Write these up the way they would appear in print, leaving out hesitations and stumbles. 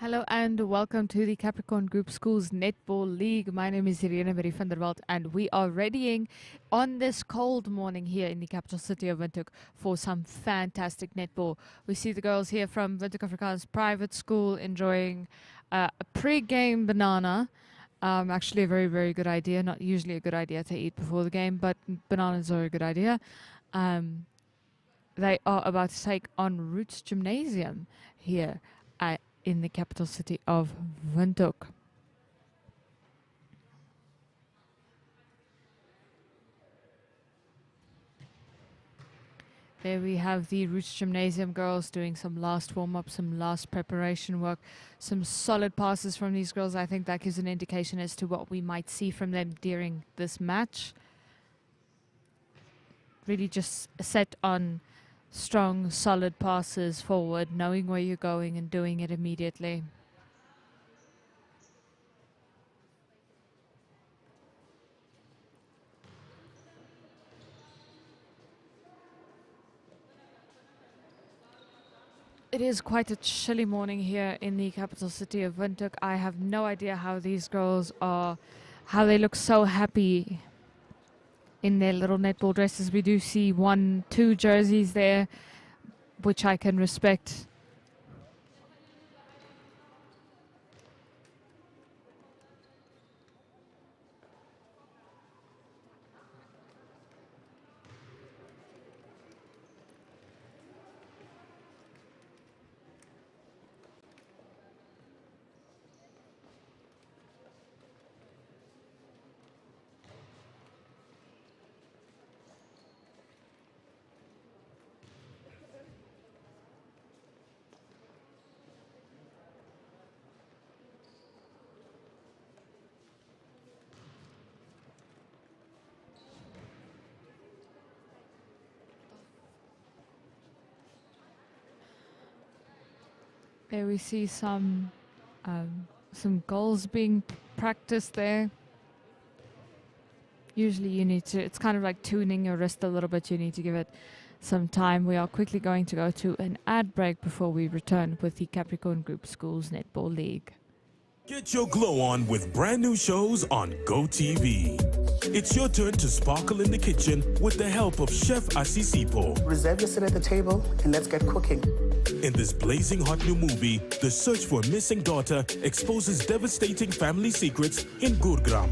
Hello and welcome to the Capricorn Group Schools Netball League. My name is Irene Marie van der Walt and we are readying on this cold morning here in the capital city of Windhoek for some fantastic netball. We see the girls here from Windhoek Afrikaans Private School enjoying a pre-game banana. Actually a very, very good idea. Not usually a good idea to eat before the game, but bananas are a good idea. They are about to take on Roots Gymnasium here in the capital city of Windhoek. There we have the Roots Gymnasium girls doing some last warm-up, some last preparation work, some solid passes from these girls. I think that gives an indication as to what we might see from them during this match. Really just set on strong, solid passes forward, knowing where you're going and doing it immediately. It is quite a chilly morning here in the capital city of Windhoek. I have no idea how these girls are, how they look so happy in their little netball dresses. We do see 1-2 jerseys there, which I can respect. There we see some goals being practiced there. Usually you need to, it's kind of like tuning your wrist a little bit. You need to give it some time. We are quickly going to go to an ad break before we return with the Capricorn Group Schools Netball League. Get your glow on with brand new shows on GoTV. It's your turn to sparkle in the kitchen with the help of Chef Asisipo. Reserve your seat at the table and let's get cooking. In this blazing hot new movie, the search for a missing daughter exposes devastating family secrets in Gurgram.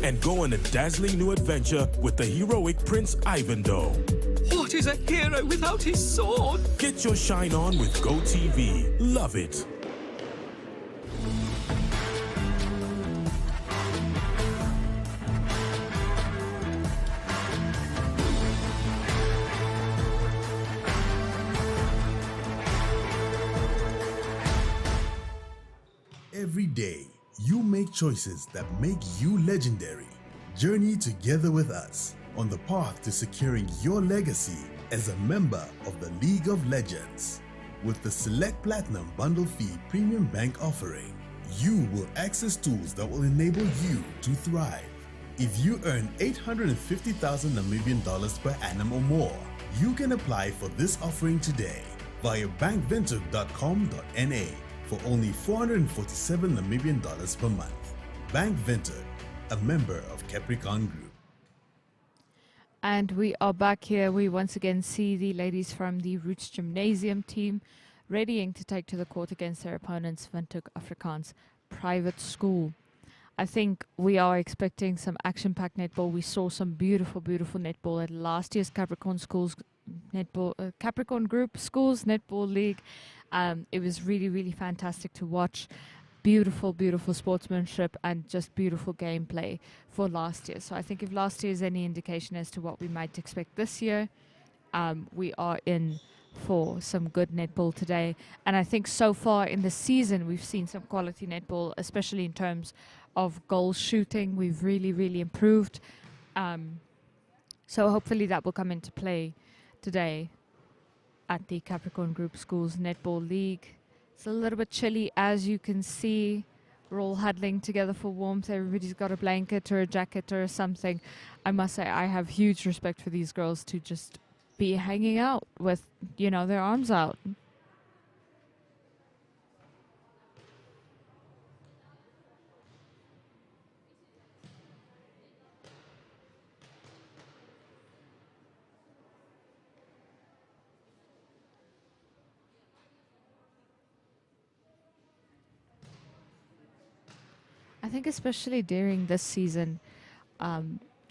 And go on a dazzling new adventure with the heroic Prince Ivanhoe. What is a hero without his sword? Get your shine on with GoTV. Love it. Every day, you make choices that make you legendary. Journey together with us on the path to securing your legacy as a member of the League of Legends. With the Select Platinum Bundle Fee Premium Bank offering, you will access tools that will enable you to thrive. If you earn 850,000 Namibian dollars per annum or more, you can apply for this offering today via bankwindhoek.com.na. for only 447 Namibian dollars per month. Bank Windhoek, a member of Capricorn Group. And we are back here. We once again see the ladies from the Roots Gymnasium team readying to take to the court against their opponents, Windhoek Afrikaans Private School. I think we are expecting some action-packed netball. We saw some beautiful, beautiful netball at last year's Capricorn Group Schools Netball League. It was really, really fantastic to watch. Beautiful, beautiful sportsmanship and just beautiful gameplay for last year. So I think if last year is any indication as to what we might expect this year, we are in for some good netball today. And I think so far in the season, we've seen some quality netball, especially in terms of goal shooting. We've really, really improved. So hopefully that will come into play today at the Capricorn Group Schools Netball League. It's a little bit chilly, as you can see. We're all huddling together for warmth. Everybody's got a blanket or a jacket or something. I must say, I have huge respect for these girls to just be hanging out with, their arms out. think especially during this season,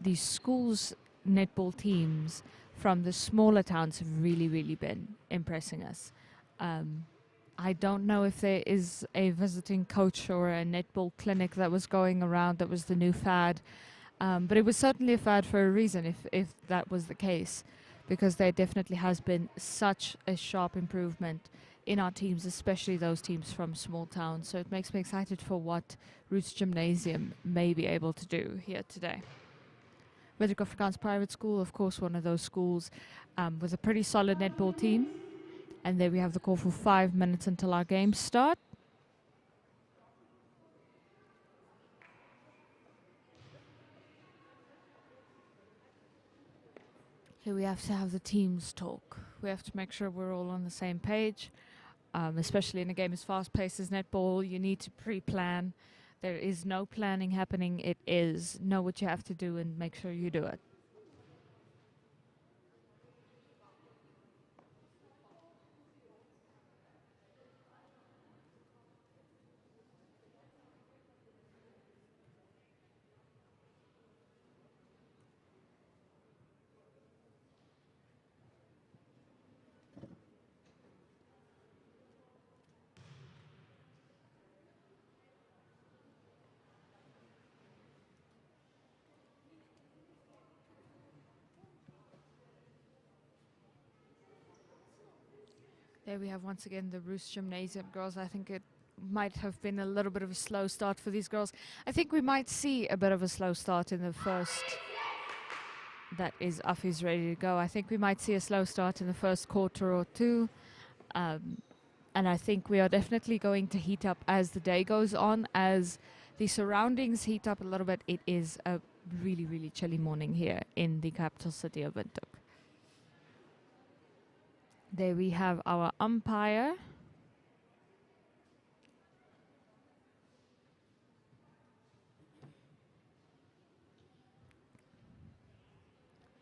these schools netball teams from the smaller towns have really, really been impressing us. I don't know if there is a visiting coach or a netball clinic that was going around that was the new fad, but it was certainly a fad for a reason if that was the case, because there definitely has been such a sharp improvement in our teams, especially those teams from small towns. So it makes me excited for what Roots Gymnasium may be able to do here today. Windhoek Afrikaans Private School, of course, one of those schools with a pretty solid netball team. And there we have the call for 5 minutes until our games start. Here we have to have the teams talk. We have to make sure we're all on the same page, especially in a game as fast-paced as netball. You need to pre-plan. There is no planning happening. It is know what you have to do and make sure you do it. There we have once again the Roost Gymnasium girls. I think it might have been a little bit of a slow start for these girls. I think we might see a bit of a slow start in the first. That is Afi's ready to go. I think we might see a slow start in the first quarter or two. And I think we are definitely going to heat up as the day goes on, as the surroundings heat up a little bit. It is a really, really chilly morning here in the capital city of Windhoek. There we have our umpire.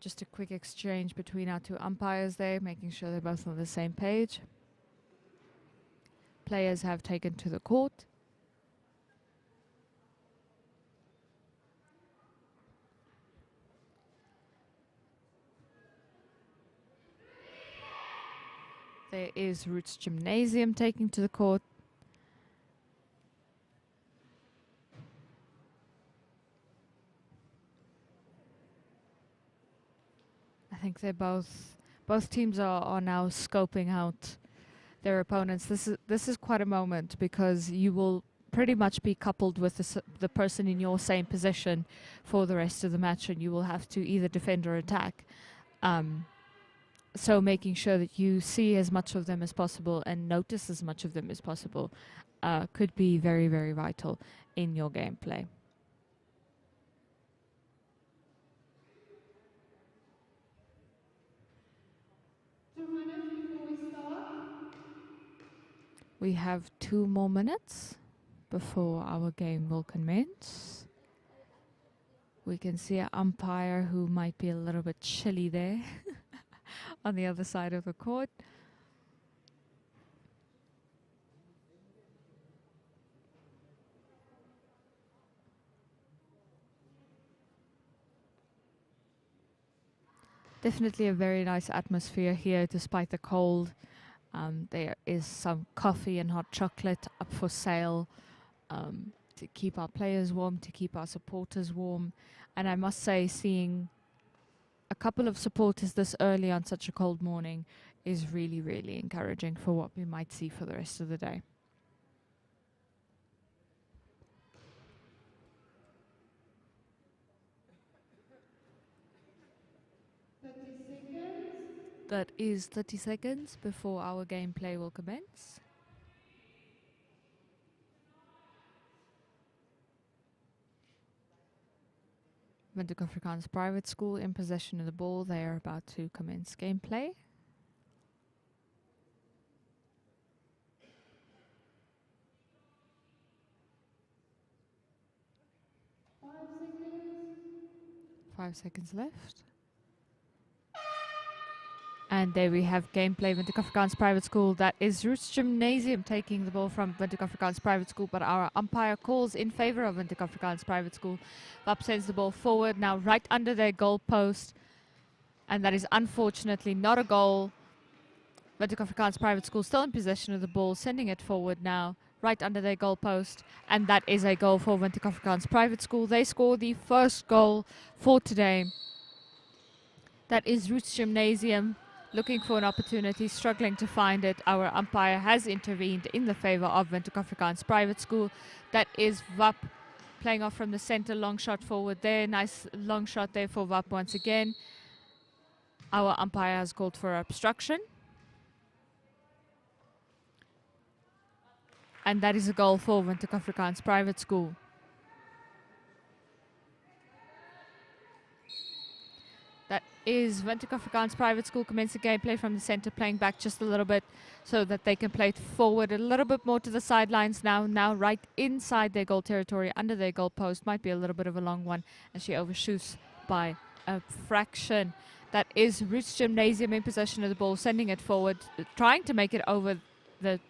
Just a quick exchange between our two umpires there, making sure they're both on the same page. Players have taken to the court. There is Roots Gymnasium taking to the court. I think they're both teams are now scoping out their opponents. This is quite a moment, because you will pretty much be coupled with the person in your same position for the rest of the match, and you will have to either defend or attack. So making sure that you see as much of them as possible and notice as much of them as possible could be very, very vital in your gameplay. We have 2 more minutes before our game will commence. We can see an umpire who might be a little bit chilly there on the other side of the court. Definitely a very nice atmosphere here despite the cold. There is some coffee and hot chocolate up for sale to keep our players warm, to keep our supporters warm. And I must say, seeing a couple of supporters this early on such a cold morning is really, really encouraging for what we might see for the rest of the day. That is 30 seconds before our gameplay will commence. Windhoek Afrikaans Private School in possession of the ball. They are about to commence gameplay. Five seconds left. And there we have gameplay, Windhoek Afrikaans Private School. That is Roots Gymnasium taking the ball from Windhoek Afrikaans Private School, but our umpire calls in favor of Windhoek Afrikaans Private School. WAP sends the ball forward, now right under their goal post. And that is unfortunately not a goal. Windhoek Afrikaans Private School still in possession of the ball, sending it forward now, right under their goal post. And that is a goal for Windhoek Afrikaans Private School. They score the first goal for today. That is Roots Gymnasium looking for an opportunity, struggling to find it. Our umpire has intervened in the favor of Windhoek Afrikaans Private School. That is WAP playing off from the center, long shot forward there. Nice long shot there for WAP once again. Our umpire has called for obstruction. And that is a goal for Windhoek Afrikaans Private School. That is Windhoek Afrikaans Private School commencing gameplay from the center, playing back just a little bit so that they can play it forward a little bit more to the sidelines now. Now right inside their goal territory, under their goal post. Might be a little bit of a long one, and she overshoots by a fraction. That is Roots Gymnasium in possession of the ball, sending it forward, trying to make it over the...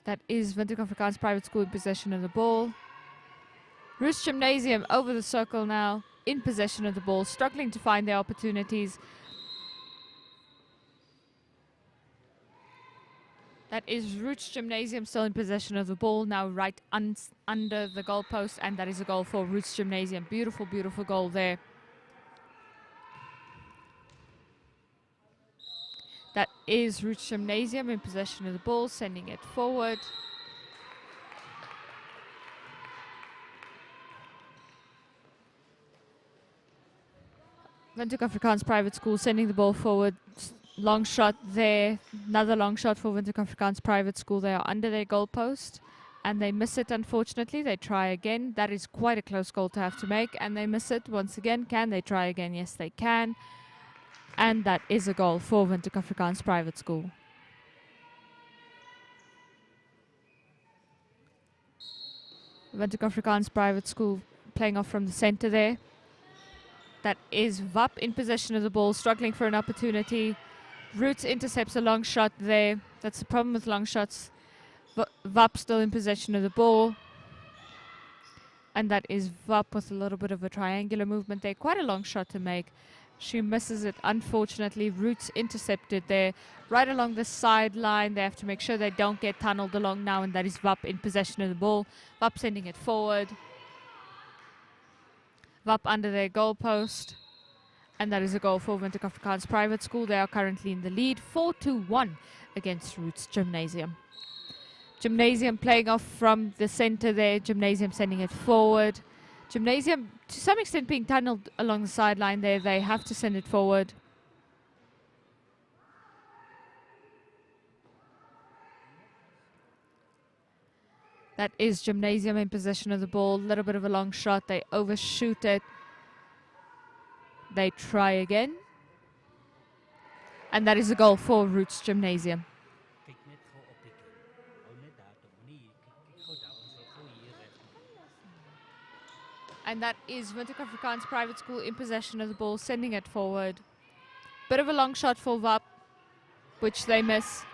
That is Windhoek Afrikaans Private School in possession of the ball. Roots Gymnasium over the circle now, in possession of the ball, struggling to find their opportunities. That is Roots Gymnasium still in possession of the ball, now right under the goalpost, and that is a goal for Roots Gymnasium. Beautiful, beautiful goal there. That is Roots Gymnasium in possession of the ball, sending it forward. Windhoek Afrikaans Private School sending the ball forward. Long shot there. Another long shot for Windhoek Afrikaans Private School. They are under their goal post and they miss it, unfortunately. They try again. That is quite a close goal to have to make, and they miss it once again. Can they try again? Yes, they can. And that is a goal for Windhoek Afrikaans Private School. Windhoek Afrikaans Private School playing off from the center there. That is WAP in possession of the ball, struggling for an opportunity. Roots intercepts a long shot there. That's the problem with long shots. WAP still in possession of the ball. And that is WAP with a little bit of a triangular movement there. Quite a long shot to make. She misses it, unfortunately. Roots intercepted there. Right along the sideline. They have to make sure they don't get tunneled along now. And that is WAP in possession of the ball. WAP sending it forward. WAP under their goal post. And that is a goal for Windhoek Afrikaans Private School. They are currently in the lead, 4-1 against Roots Gymnasium. Gymnasium playing off from the center there. Gymnasium sending it forward. Gymnasium, to some extent, being tunneled along the sideline there. They have to send it forward. That is Gymnasium in possession of the ball. A little bit of a long shot. They overshoot it. They try again. And that is a goal for Roots Gymnasium. And that is Windhoek Afrikaans Private School in possession of the ball, sending it forward. Bit of a long shot for WAP, which they miss.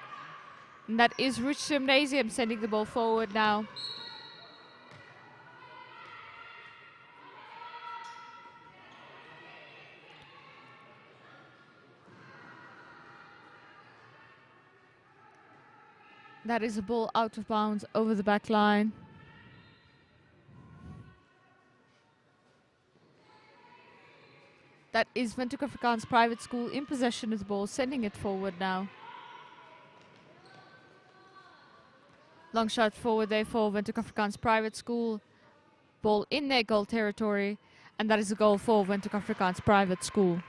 And that is Roots Gymnasium sending the ball forward now. That is a ball out of bounds over the back line. That is Windhoek Afrikaans Private School in possession of the ball, sending it forward now. Long shot forward there for Windhoek Afrikaans Private School. Ball in their goal territory. And that is a goal for Windhoek Afrikaans Private School.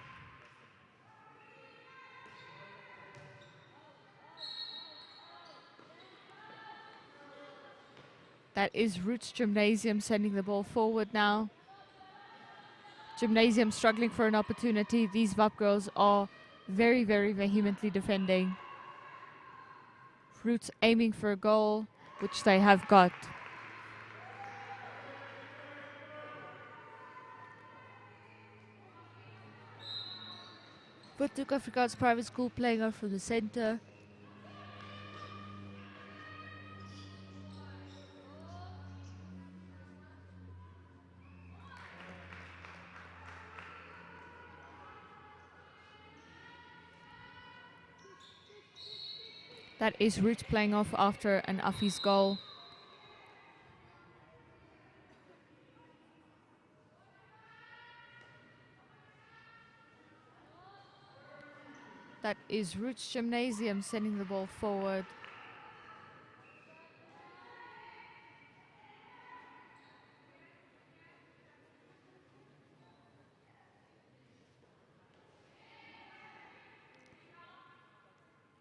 That is Roots Gymnasium sending the ball forward now. Gymnasium struggling for an opportunity. These WAP girls are very, very vehemently defending. Roots aiming for a goal, which they have got. Windhoek Afrikaans Private School playing out from the center. That is Roots playing off after an Affie's goal. That is Roots Gymnasium sending the ball forward.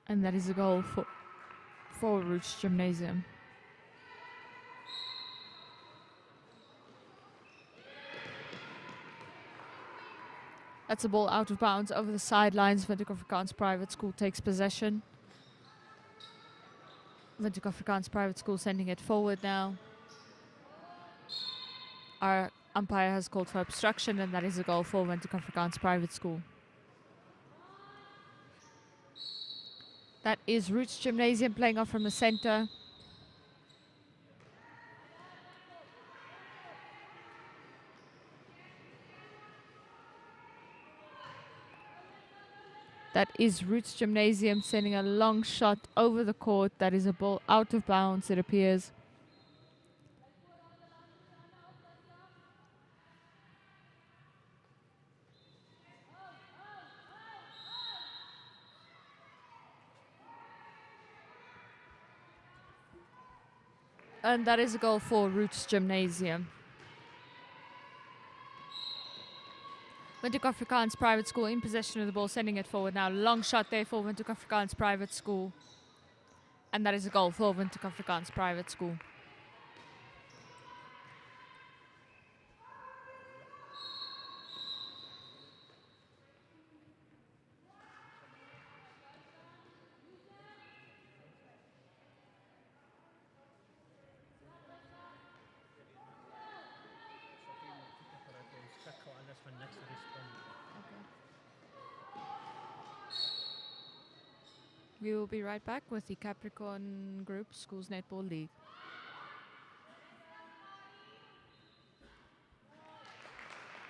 And that is a goal for Roots Gymnasium. That's a ball out of bounds over the sidelines. Windhoek Afrikaans Private School takes possession. Windhoek Afrikaans Private School sending it forward now. Our umpire has called for obstruction, and that is a goal for Windhoek Afrikaans Private School. That is Roots Gymnasium playing off from the center. That is Roots Gymnasium sending a long shot over the court. That is a ball out of bounds, it appears. And that is a goal for Roots Gymnasium. Windhoek Afrikaans Private School in possession of the ball, sending it forward now. Long shot there for Windhoek Afrikaans Private School. And that is a goal for Windhoek Afrikaans Private School. We will be right back with the Capricorn Group Schools Netball League.